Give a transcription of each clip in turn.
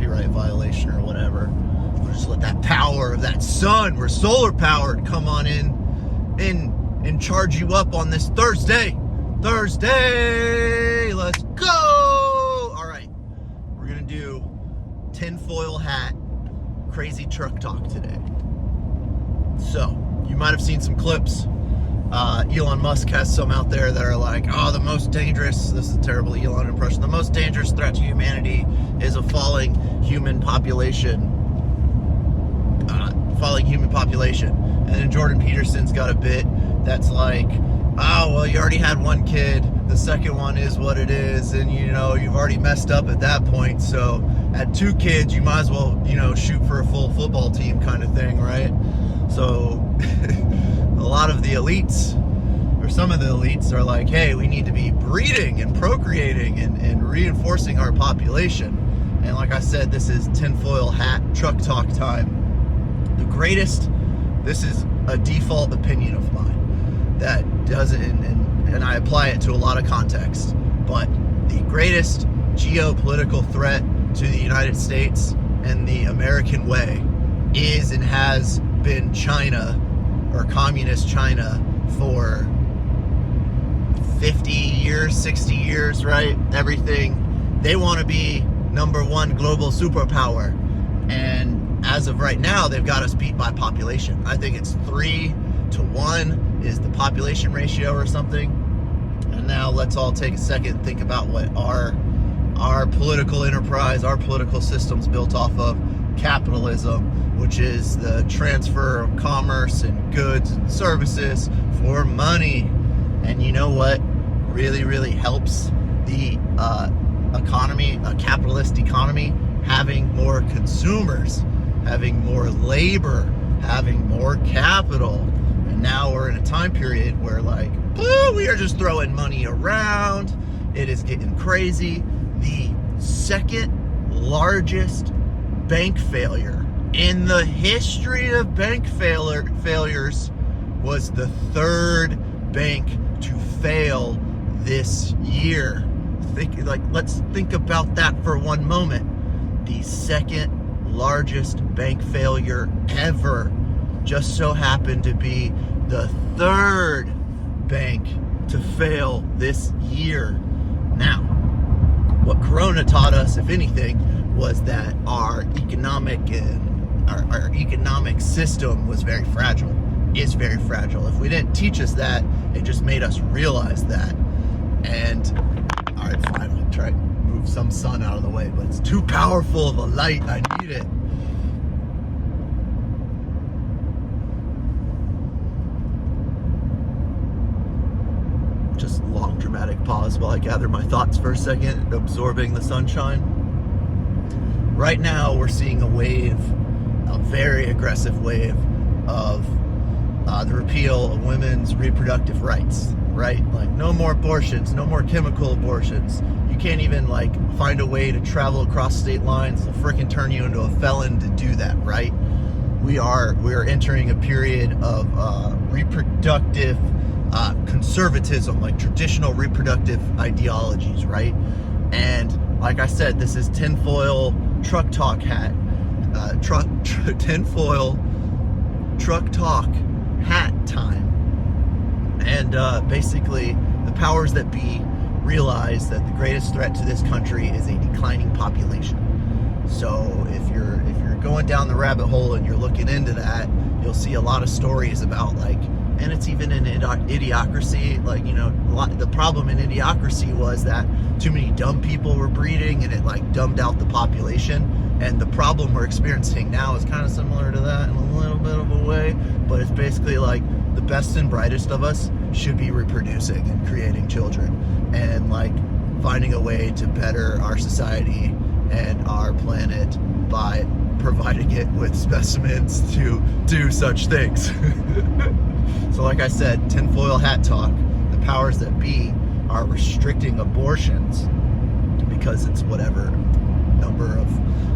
copyright violation or whatever. We'll just let that power of that sun, we're solar powered, come on in and charge you up on this Thursday. Let's go. All right, we're gonna do tinfoil hat crazy truck talk today. So you might have seen some clips. Elon Musk has some out there that are like, oh, the most dangerous, this is a terrible Elon impression, the most dangerous threat to humanity is a falling human population. And then Jordan Peterson's got a bit that's like, oh, well, you already had one kid, the second one is what it is, and you've already messed up at that point, so at 2 kids you might as well shoot for a full football team kind of thing, right? So a lot of the elites, or some of the elites, are like, hey, we need to be breeding and procreating and reinforcing our population. And like I said, this is tinfoil hat truck talk time. The greatest, this is a default opinion of mine that doesn't, and I apply it to a lot of context, but the greatest geopolitical threat to the United States and the American way is and has been China, or communist China, for 50 years, 60 years, right? Everything. They want to be #1 global superpower. And as of right now, they've got us beat by population. I think it's 3-to-1 is the population ratio or something. And now let's all take a second and think about what our political enterprise, our political system's built off of: capitalism, which is the transfer of commerce and goods and services for money. And you know what really, really helps the economy, a capitalist economy? Having more consumers, having more labor, having more capital. And now we're in a time period where, like, we are just throwing money around. It is getting crazy. The second largest bank failure in the history of bank failures was the 3rd bank to fail this year. Let's think about that for one moment. The second largest bank failure ever just so happened to be the 3rd bank to fail this year. Now, what Corona taught us, if anything, was that our economic system was very fragile, is very fragile. If we didn't teach us that, it just made us realize that. And all right, fine, I'll try to move some sun out of the way, but it's too powerful of a light. I need it. Just long dramatic pause while I gather my thoughts for a second, absorbing the sunshine. Right now we're seeing a wave, a very aggressive wave of the repeal of women's reproductive rights, right? Like, no more abortions, no more chemical abortions. You can't even find a way to travel across state lines. They'll frickin' turn you into a felon to do that, right? We are entering a period of reproductive conservatism, like traditional reproductive ideologies, right? And like I said, this is tinfoil truck talk hat, tinfoil truck talk hat time. And basically, the powers that be realize that the greatest threat to this country is a declining population. So if you're going down the rabbit hole and you're looking into that, you'll see a lot of stories about and it's even in idiocracy. The problem in idiocracy was that too many dumb people were breeding, and it dumbed out the population. And the problem we're experiencing now is kind of similar to that in a little bit of a way, but it's basically the best and brightest of us should be reproducing and creating children and finding a way to better our society and our planet by providing it with specimens to do such things. So like I said, tinfoil hat talk, the powers that be are restricting abortions because it's whatever number of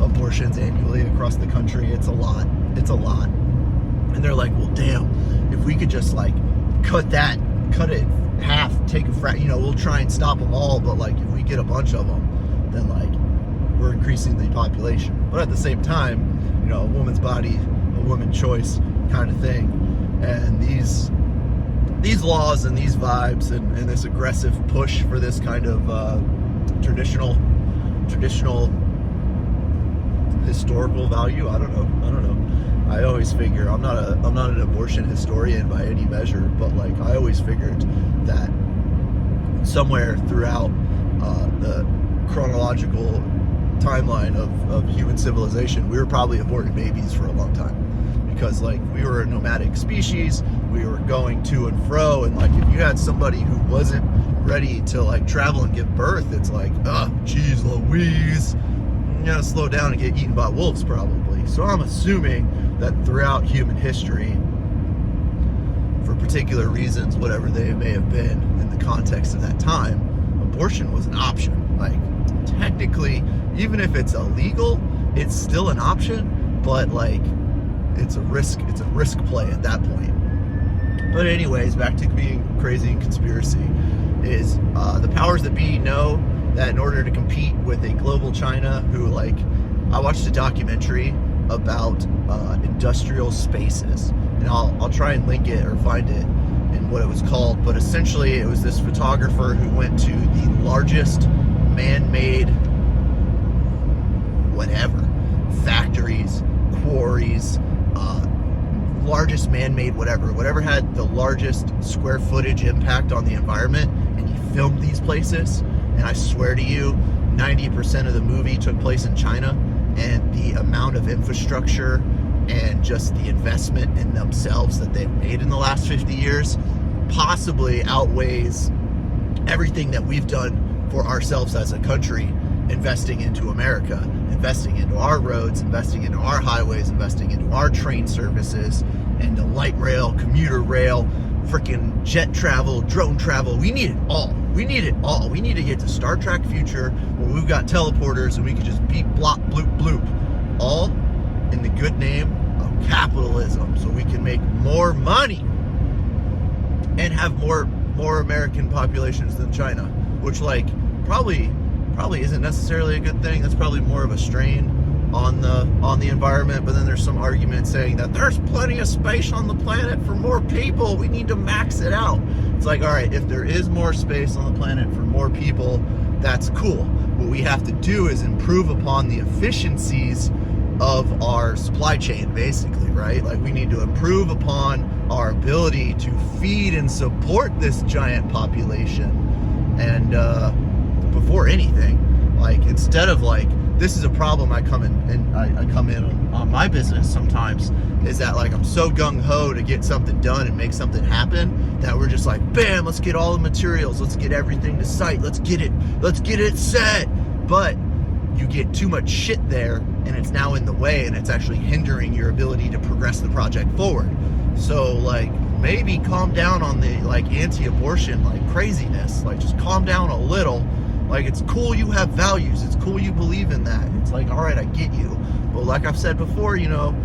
abortions annually across the country. It's a lot. And they're like, well, damn, if we could just cut it in half, take we'll try and stop them all, but if we get a bunch of them, then we're increasing the population. But at the same time, you know, a woman's body, a woman's choice kind of thing. And these laws and these vibes and this aggressive push for this kind of traditional historical value. I don't know. I always figure I'm not an abortion historian by any measure, but like I always figured that somewhere throughout the chronological timeline of human civilization, we were probably aborting babies for a long time. Because like we were a nomadic species, we were going to and fro, and like if you had somebody who wasn't ready to like travel and give birth, it's like, geez Louise, you gotta slow down and get eaten by wolves probably. So I'm assuming that throughout human history, for particular reasons, whatever they may have been in the context of that time, abortion was an option. Like technically, even if it's illegal, it's still an option, but like it's a risk play at that point. But anyways, back to being crazy and conspiracy, is the powers that be know that in order to compete with a global China who, like, I watched a documentary about industrial spaces, and I'll try and link it or find it and what it was called, but essentially it was this photographer who went to the largest man-made whatever factories, quarries, largest man-made whatever had the largest square footage impact on the environment, and he filmed these places. And I swear to you, 90% of the movie took place in China, and the amount of infrastructure and just the investment in themselves that they've made in the last 50 years possibly outweighs everything that we've done for ourselves as a country, investing into America, investing into our roads, investing into our highways, investing into our train services, and the light rail, commuter rail, freaking jet travel, drone travel. We need it all. We need to get to Star Trek future where we've got teleporters and we can just beep, blop, bloop, bloop. All in the good name of capitalism, so we can make more money and have more American populations than China, which like probably isn't necessarily a good thing. That's probably more of a strain on the environment. But then there's some argument saying that there's plenty of space on the planet for more people, we need to max it out. It's like, all right, if there is more space on the planet for more people, that's cool. What we have to do is improve upon the efficiencies of our supply chain, basically, right? Like we need to improve upon our ability to feed and support this giant population. And before anything, like instead of like, this is a problem I come in on my business sometimes, is that like I'm so gung-ho to get something done and make something happen that we're just like, bam, let's get all the materials, let's get everything to site, let's get it set. But you get too much shit there and it's now in the way, and it's actually hindering your ability to progress the project forward. So like maybe calm down on the like anti-abortion like craziness, like just calm down a little. Like, it's cool you have values, it's cool you believe in that. It's like, all right, I get you. But like I've said before, you know,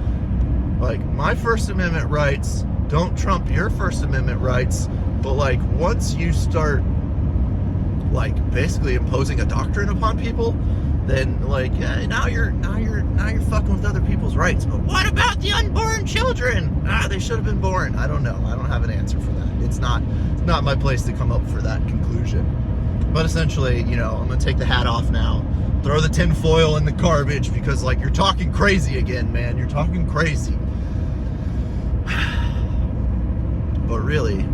like my First Amendment rights don't trump your First Amendment rights. But like once you start like basically imposing a doctrine upon people, then like, yeah, now you're fucking with other people's rights. But what about the unborn children? They should have been born. I don't know. I don't have an answer for that. It's not my place to come up for that conclusion. But essentially, you know, I'm going to take the hat off now, throw the tin foil in the garbage, because like you're talking crazy again, man. You're talking crazy. But really,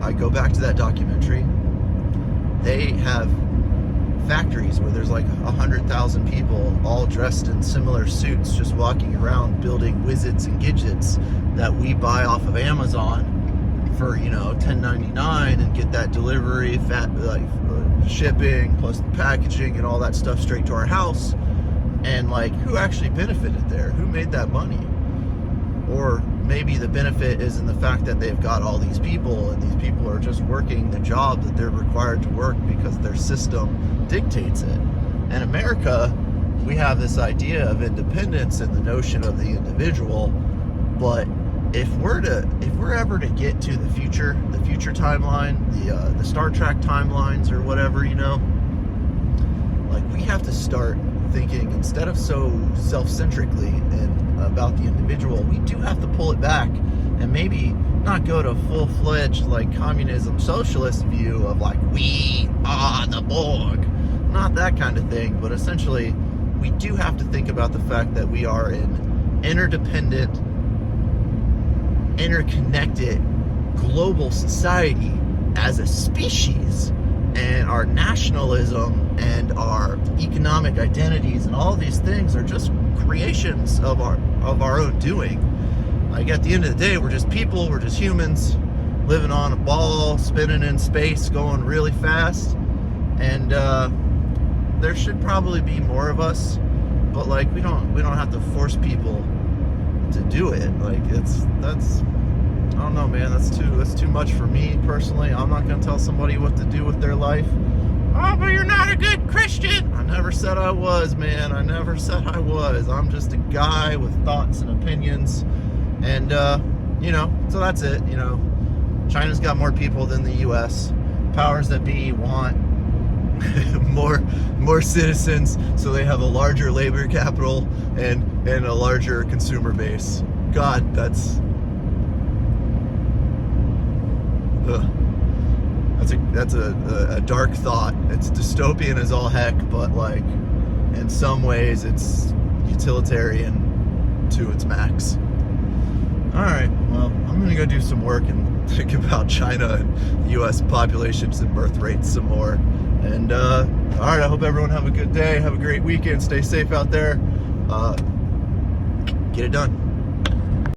I go back to that documentary. They have factories where there's like 100,000 people all dressed in similar suits, just walking around building widgets and gadgets that we buy off of Amazon for, you know, $10.99, and get that delivery, shipping plus the packaging and all that stuff straight to our house. And like, who actually benefited there? Who made that money? Or maybe the benefit is in the fact that they've got all these people, and these people are just working the job that they're required to work because their system dictates it. In America, we have this idea of independence and the notion of the individual, but if we're ever to get to the future timeline, the Star Trek timelines or whatever, you know, we have to start thinking, instead of so self-centrically and about the individual, we do have to pull it back and maybe not go to full-fledged like communism socialist view of like we are the Borg, not that kind of thing, but essentially we do have to think about the fact that we are an interdependent, interconnected global society as a species, and our nationalism and our economic identities and all these things are just creations of our own doing. Like, at the end of the day, we're just people, we're just humans living on a ball, spinning in space, going really fast. And there should probably be more of us, but like we don't have to force people to do it. Like, that's I don't know, man, that's too much for me personally. I'm not gonna tell somebody what to do with their life. Oh, but you're not a good Christian. I never said I was, man. I never said I was. I'm just a guy with thoughts and opinions. And, so that's it. China's got more people than the U.S. Powers that be want more citizens, so they have a larger labor capital and a larger consumer base. God, that's a dark thought. It's dystopian as all heck, but like in some ways it's utilitarian to its max. Alright, well, I'm gonna go do some work and think about China and U.S. populations and birth rates some more. And alright, I hope everyone have a good day, have a great weekend, stay safe out there, get it done.